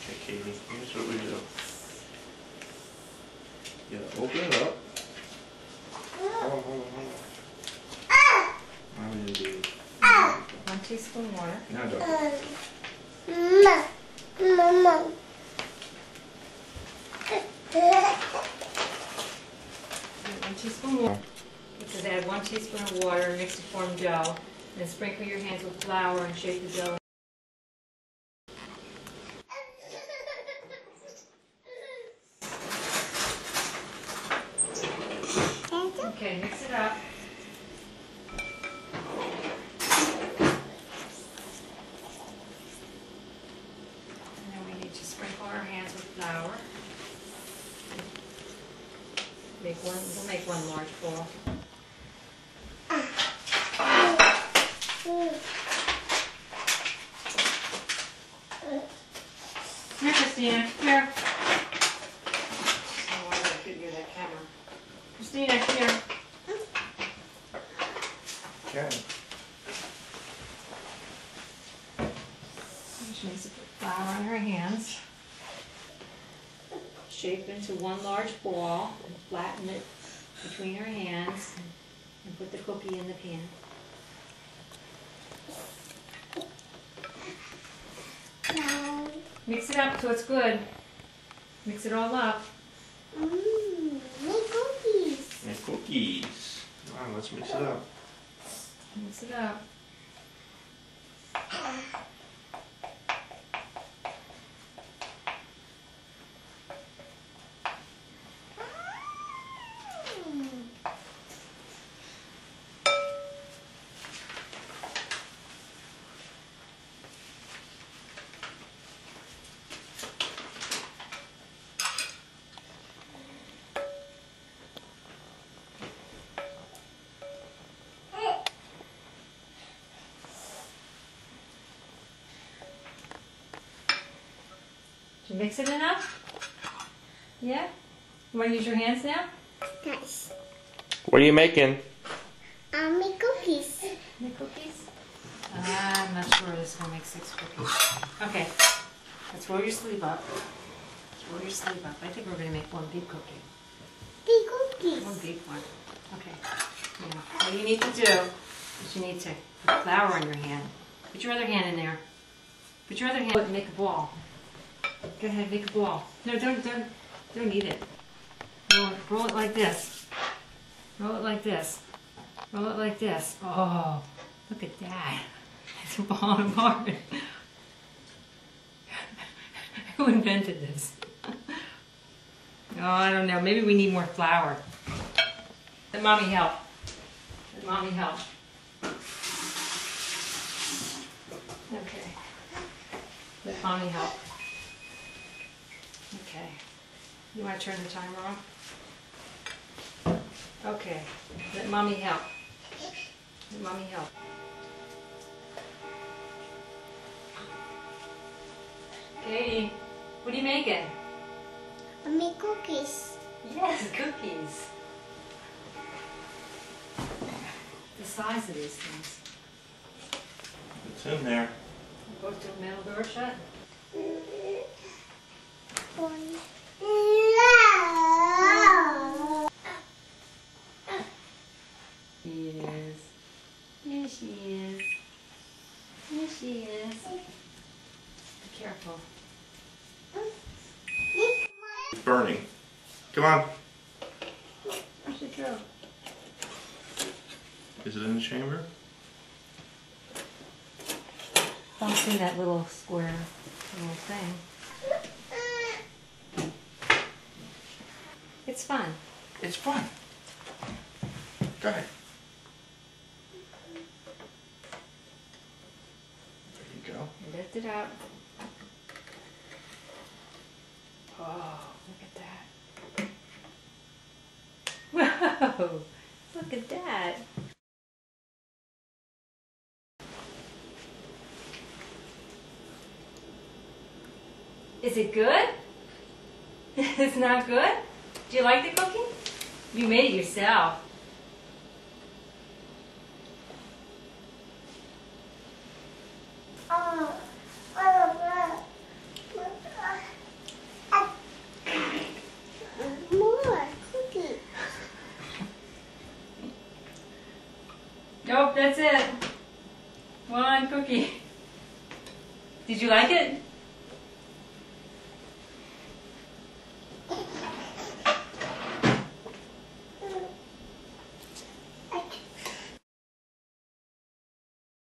Okay, Katie, here's what we do. You gotta open it up. Hold on. I'm gonna do 1 teaspoon water. now don't. Mama. 1 teaspoon water. It says add 1 teaspoon of water, mix to form dough, then sprinkle your hands with flour and shape the dough. Okay, mix it up. And then we need to sprinkle our hands with flour. We'll make one large ball. Here, Christina, here. Oh, I gotta get you that camera. Christina, here. Okay. She needs to put flour on her hands. Shape into one large ball and flatten it between her hands and put the cookie in the pan. Mix it up so it's good. Mix it all up. Make cookies. And cookies. Come on, let's mix it up. Mix it up. Did you mix it enough? Yeah? You want to use your hands now? Nice. What are you making? I'll make cookies. Make cookies? I'm not sure this is going to make 6 cookies. Okay. Let's roll your sleeve up. Roll your sleeve up. I think we're going to make one big cookie. Big cookies. One big one. Okay. Now, what you need to do is you need to put flour on your hand. Put your other hand in there. Put your other hand and make a ball. Go ahead, make a ball. No, don't eat it. Roll it like this. Roll it like this. Roll it like this. Oh, look at that. It's falling apart. Who invented this? Oh, I don't know. Maybe we need more flour. Let Mommy help. Let Mommy help. Okay. Let Mommy help. Okay. You want to turn the timer off? Okay. Let Mommy help. Let Mommy help. Katie, what are you making? I'll make cookies. Yes, cookies. The size of these things. It's in there. Go to the middle door shut. She is. Here she is. Here she is. Be careful. It's burning. Come on. Where'd she go? Is it in the chamber? Don't see that little square little thing. It's fun. It's fun. Go ahead. There you go. Lift it up. Oh, look at that. Whoa, look at that. Is it good? It's not good? Do you like the cookie? You made it yourself. that's it. One cookie. Did you like it?